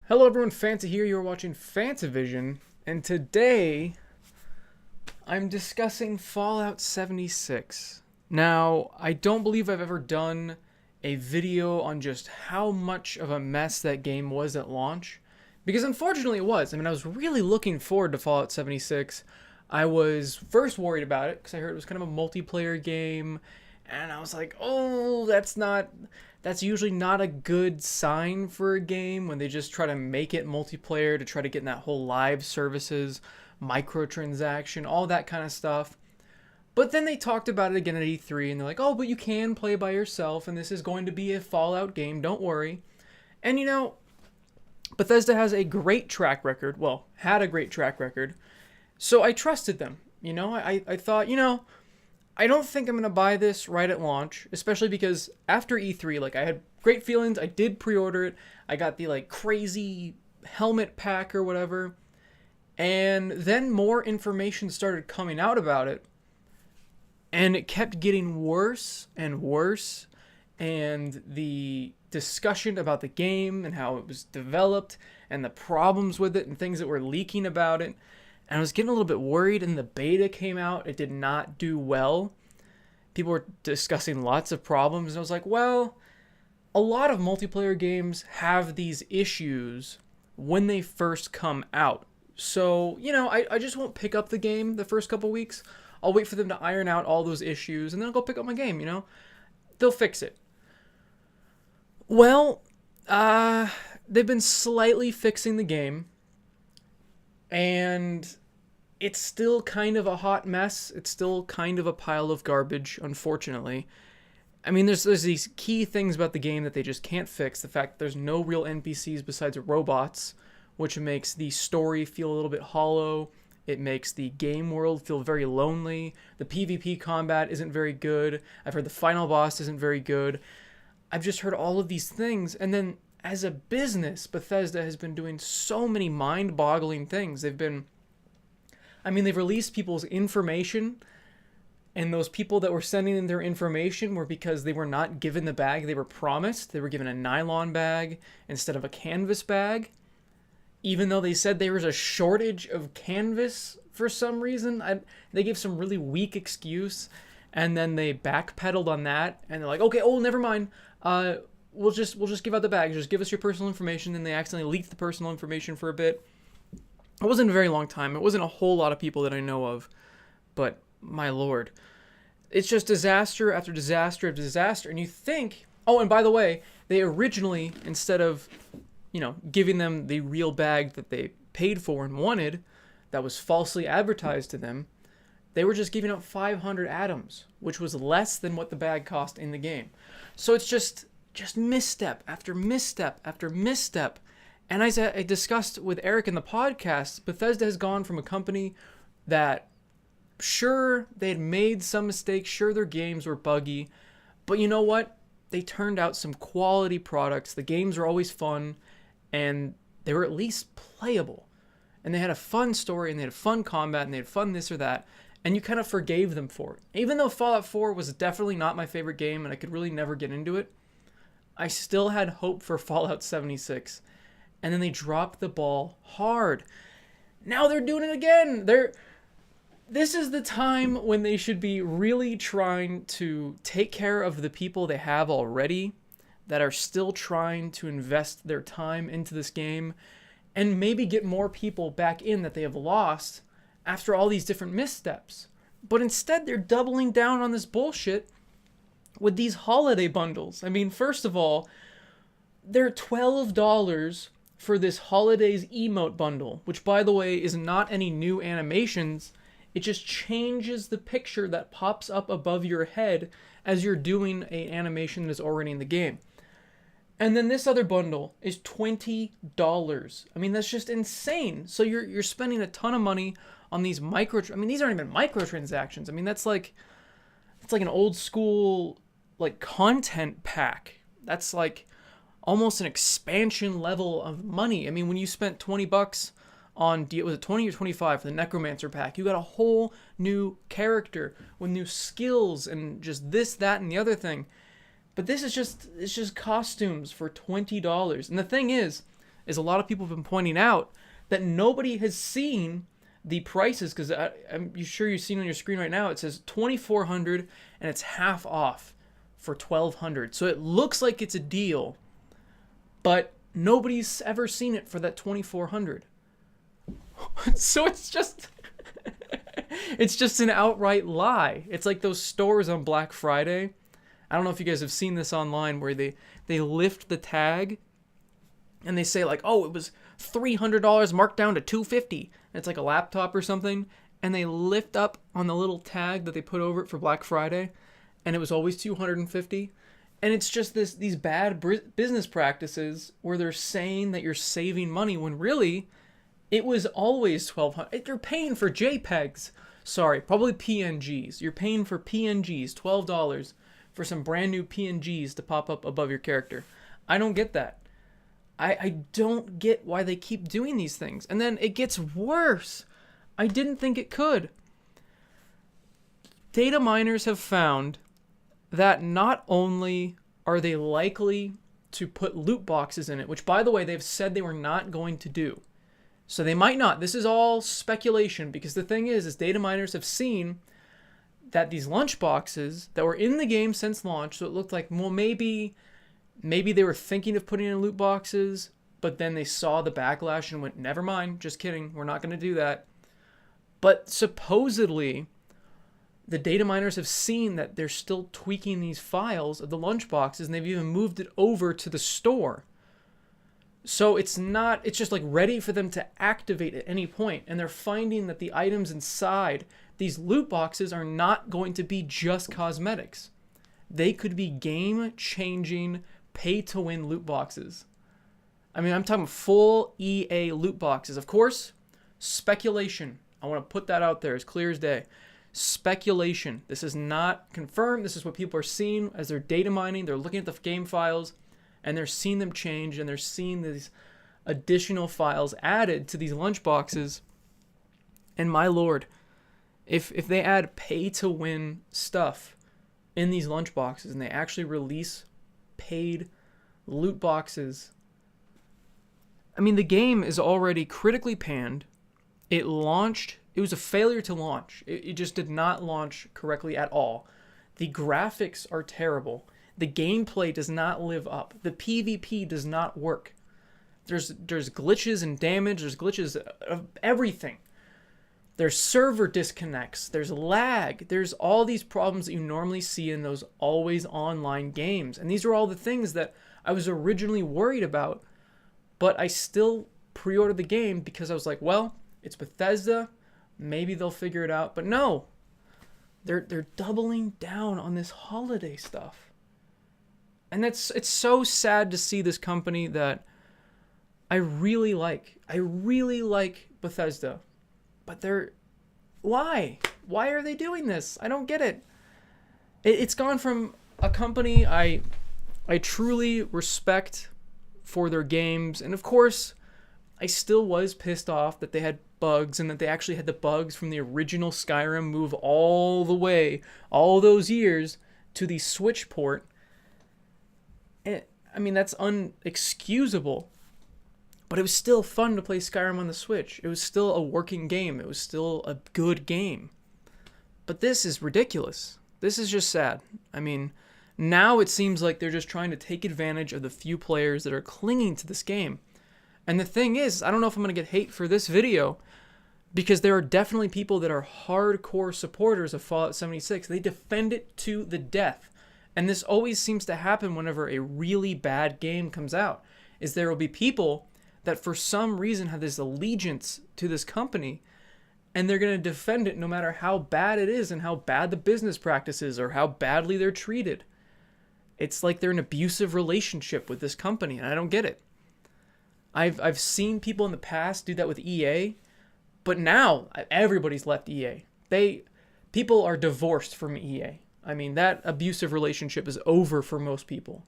Hello everyone, Fanta here. You're watching Fantavision, and today I'm discussing Fallout 76. Now, I don't believe I've ever done a video on just how much of a mess that game was at launch, because unfortunately it was. I was really looking forward to Fallout 76. I was first worried about it because I heard it was kind of a multiplayer game, and I was like, oh, that's usually not a good sign for a game when they just try to make it multiplayer to try to get in that whole live services, microtransaction, all that kind of stuff. But then they talked about it again at E3, and they're like, oh, but you can play by yourself, and this is going to be a Fallout game, don't worry. And Bethesda has a great track record, well, had a great track record, so I trusted them. I thought, I don't think I'm going to buy this right at launch, especially because after E3, I had great feelings. I did pre-order it. I got the, crazy helmet pack or whatever. And then more information started coming out about it. And it kept getting worse and worse. And the discussion about the game and how it was developed and the problems with it and things that were leaking about it. And I was getting a little bit worried, and the beta came out. It did not do well. People were discussing lots of problems, and I was like, well, a lot of multiplayer games have these issues when they first come out. So, I just won't pick up the game the first couple weeks. I'll wait for them to iron out all those issues, and then I'll go pick up my game, They'll fix it. Well, they've been slightly fixing the game, and it's still kind of a hot mess. It's still kind of a pile of garbage, unfortunately. There's these key things about the game that they just can't fix. The fact that there's no real NPCs besides robots, which makes the story feel a little bit hollow. It makes the game world feel very lonely. The PvP combat isn't very good. I've heard the final boss isn't very good. I've just heard all of these things. And then as a business, Bethesda has been doing so many mind-boggling things. They've released people's information, and those people that were sending in their information were because they were not given the bag they were promised. They were given a nylon bag instead of a canvas bag, even though they said there was a shortage of canvas for some reason. They gave some really weak excuse, and then they backpedaled on that, and they're like, okay, oh, never mind. We'll just give out the bags. Just give us your personal information. And they accidentally leaked the personal information for a bit. It wasn't a very long time. It wasn't a whole lot of people that I know of, but my lord, it's just disaster after disaster after disaster. And you think, oh, and by the way, they originally, instead of, giving them the real bag that they paid for and wanted, that was falsely advertised to them, they were just giving out 500 atoms, which was less than what the bag cost in the game. So it's just misstep after misstep after misstep. And as I discussed with Eric in the podcast, Bethesda has gone from a company that, sure, they had made some mistakes, sure, their games were buggy, but you know what? They turned out some quality products. The games were always fun, and they were at least playable. And they had a fun story, and they had fun combat, and they had fun this or that, and you kind of forgave them for it. Even though Fallout 4 was definitely not my favorite game, and I could really never get into it, I still had hope for Fallout 76. And then they dropped the ball hard. Now they're doing it again. This is the time when they should be really trying to take care of the people they have already that are still trying to invest their time into this game, and maybe get more people back in that they have lost after all these different missteps. But instead, they're doubling down on this bullshit with these holiday bundles. First of all, they're $12 for this holidays emote bundle, which, by the way, is not any new animations. It just changes the picture that pops up above your head as you're doing an animation that is already in the game. And then this other bundle is $20. That's just insane. So you're spending a ton of money on these these aren't even microtransactions. That's it's like an old school content pack. That's almost an expansion level of money. When you spent $20 on, was it 20 or 25 for the Necromancer pack, you got a whole new character with new skills and just this, that, and the other thing. But this is just costumes for $20. And the thing is, is a lot of people have been pointing out that nobody has seen the prices, because I'm sure you've seen on your screen right now, it says $2,400 and it's half off for $1,200. So it looks like it's a deal, but nobody's ever seen it for that $2,400. So it's just it's just an outright lie. It's like those stores on Black Friday. I don't know if you guys have seen this online, where they lift the tag and they say like, oh, it was $300 marked down to $250. It's like a laptop or something, and they lift up on the little tag that they put over it for Black Friday, and it was always $250. And it's just these bad business practices where they're saying that you're saving money when really it was always $1,200. You're paying for JPEGs. Sorry, probably PNGs. You're paying for PNGs, $12 for some brand new PNGs to pop up above your character. I don't get that. I don't get why they keep doing these things. And then it gets worse. I didn't think it could. Data miners have found that not only are they likely to put loot boxes in it, which, by the way, they've said they were not going to do. So they might not. This is all speculation, because the thing is data miners have seen that these lunch boxes that were in the game since launch, so it looked like, well, maybe they were thinking of putting in loot boxes, but then they saw the backlash and went, never mind, just kidding, we're not going to do that. But supposedly, the data miners have seen that they're still tweaking these files of the lunch boxes, and they've even moved it over to the store. So it's just like ready for them to activate at any point, and they're finding that the items inside these loot boxes are not going to be just cosmetics. They could be game-changing, pay-to-win loot boxes. I mean, I'm talking full EA loot boxes. Of course, speculation. I want to put that out there as clear as day. Speculation. This is not confirmed. This is what people are seeing as they're data mining. They're looking at the game files, and they're seeing them change, and they're seeing these additional files added to these lunch boxes. And my lord, if they add pay-to-win stuff in these lunch boxes, and they actually release paid loot boxes, I mean, the game is already critically panned. It launched. It was a failure to launch. It just did not launch correctly at all. The graphics are terrible. The gameplay does not live up. The PvP does not work. There's glitches and damage. There's glitches of everything. There's server disconnects. There's lag. There's all these problems that you normally see in those always online games. And these are all the things that I was originally worried about, but I still pre-ordered the game because I was like, well, it's Bethesda. Maybe they'll figure it out. But no, they're doubling down on this holiday stuff. And it's so sad to see this company that I really like. I really like Bethesda. But why? Why are they doing this? I don't get it. It's gone from a company I truly respect for their games. And of course, I still was pissed off that they had bugs, and that they actually had the bugs from the original Skyrim move all the way, all those years, to the Switch port. And, I mean, that's unexcusable. But it was still fun to play Skyrim on the Switch. It was still a working game. It was still a good game. But this is ridiculous. This is just sad. I mean, now it seems like they're just trying to take advantage of the few players that are clinging to this game. And the thing is, I don't know if I'm going to get hate for this video, because there are definitely people that are hardcore supporters of Fallout 76. They defend it to the death. And this always seems to happen whenever a really bad game comes out, is there will be people that for some reason have this allegiance to this company, and they're going to defend it no matter how bad it is and how bad the business practices or how badly they're treated. It's like they're in an abusive relationship with this company, and I don't get it. I've seen people in the past do that with EA, but now everybody's left EA. People are divorced from EA. I mean, that abusive relationship is over for most people.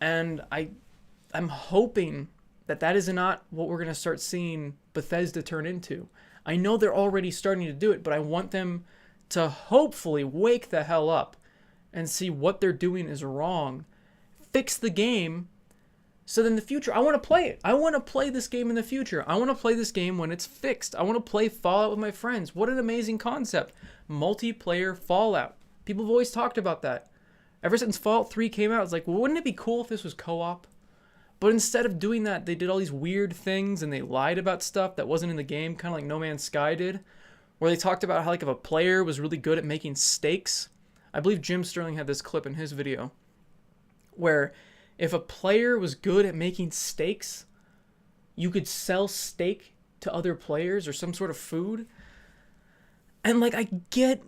And I'm hoping that is not what we're going to start seeing Bethesda turn into. I know they're already starting to do it, but I want them to hopefully wake the hell up and see what they're doing is wrong. Fix the game, So then the future, I want to play it. I want to play this game in the future. I want to play this game when it's fixed. I want to play Fallout with my friends. What an amazing concept. Multiplayer Fallout. People have always talked about that. Ever since Fallout 3 came out, it's like, well, wouldn't it be cool if this was co-op? But instead of doing that, they did all these weird things and they lied about stuff that wasn't in the game, kind of like No Man's Sky did, where they talked about how like if a player was really good at making steaks. I believe Jim Sterling had this clip in his video where if a player was good at making steaks, you could sell steak to other players or some sort of food. And like, I get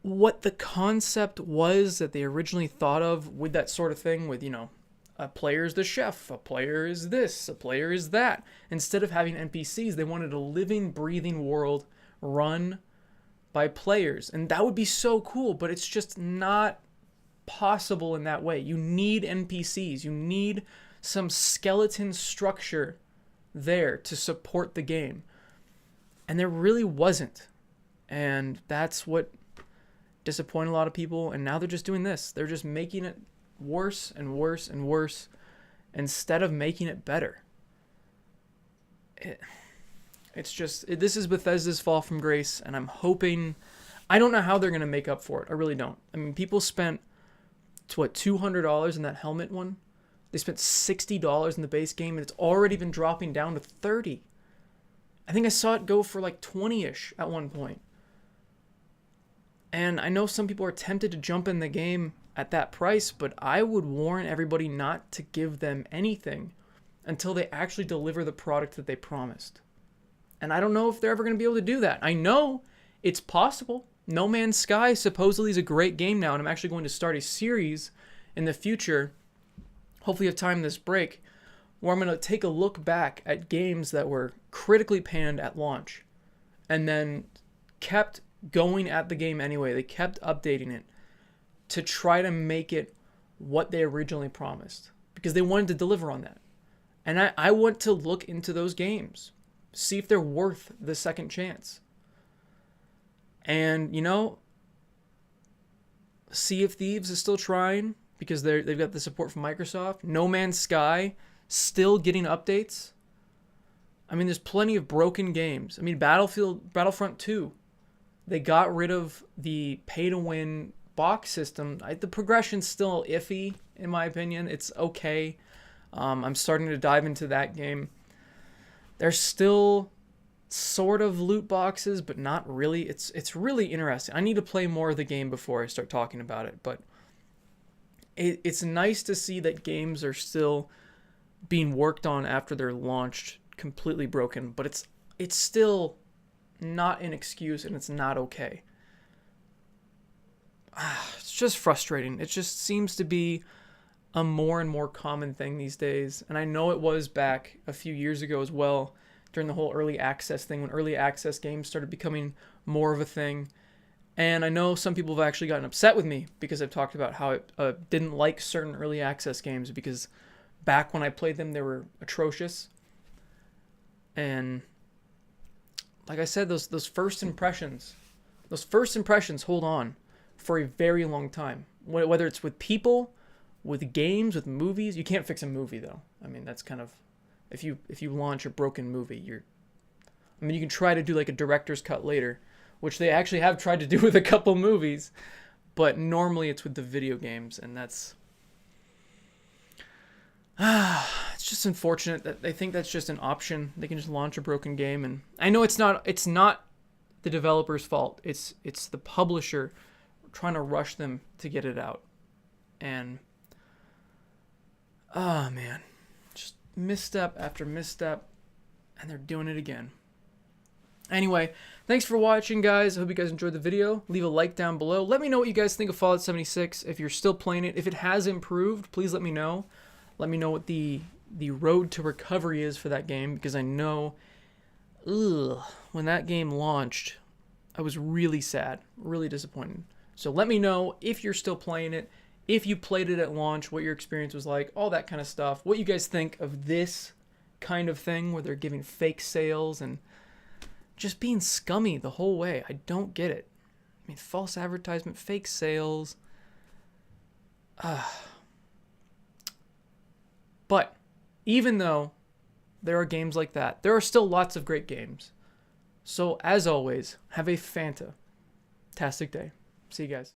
what the concept was that they originally thought of with that sort of thing, with, you know, a player is the chef, a player is this, a player is that. Instead of having NPCs, they wanted a living, breathing world run by players. And that would be so cool, but it's just not possible in that way. You need NPCs. You need some skeleton structure there to support the game. And there really wasn't. And that's what disappointed a lot of people. And now they're just doing this. They're just making it worse and worse and worse instead of making it better. This is Bethesda's fall from grace, and I'm hoping, I don't know how they're going to make up for it. I really don't. I mean, people spent, $200 in that helmet one? They spent $60 in the base game, and it's already been dropping down to $30. I think I saw it go for like 20-ish at one point. And I know some people are tempted to jump in the game at that price, but I would warn everybody not to give them anything until they actually deliver the product that they promised. And I don't know if they're ever going to be able to do that. I know it's possible. No Man's Sky supposedly is a great game now, and I'm actually going to start a series in the future, hopefully have time this break, where I'm going to take a look back at games that were critically panned at launch and then kept going at the game anyway. They kept updating it to try to make it what they originally promised, because they wanted to deliver on that. And I want to look into those games, see if they're worth the second chance. And, you know, Sea of Thieves is still trying because they've got the support from Microsoft. No Man's Sky still getting updates. I mean, there's plenty of broken games. I mean, Battlefront 2, they got rid of the pay-to-win box system. The progression's still iffy, in my opinion. It's okay. I'm starting to dive into that game. There's still sort of loot boxes, but not really. It's really interesting. I need to play more of the game before I start talking about it, but it's nice to see that games are still being worked on after they're launched completely broken, but it's still not an excuse, and it's not okay. It's just frustrating. It just seems to be a more and more common thing these days. And I know it was back a few years ago as well, during the whole early access thing, when early access games started becoming more of a thing. And I know some people have actually gotten upset with me because I've talked about how I didn't like certain early access games because back when I played them, they were atrocious. And like I said, those first impressions hold on for a very long time. Whether it's with people, with games, with movies. You can't fix a movie, though. I mean, that's kind of, if you launch a broken movie, you can try to do like a director's cut later, which they actually have tried to do with a couple movies, but normally it's with the video games, and that's it's just unfortunate that they think that's just an option. They can just launch a broken game, and I know it's not the developer's fault. It's the publisher trying to rush them to get it out. And oh man, just misstep after misstep, and they're doing it again. Anyway, thanks for watching, guys. I hope you guys enjoyed the video. Leave a like down below. Let me know what you guys think of Fallout 76. If you're still playing it, if it has improved, please let me know. Let me know what the road to recovery is for that game, because I know when that game launched, I was really sad, really disappointed. So let me know if you're still playing it, if you played it at launch, what your experience was like, all that kind of stuff. What you guys think of this kind of thing where they're giving fake sales and just being scummy the whole way. I don't get it. I mean, false advertisement, fake sales. But Even though there are games like that, there are still lots of great games. So as always, have a fantastic day. See you guys.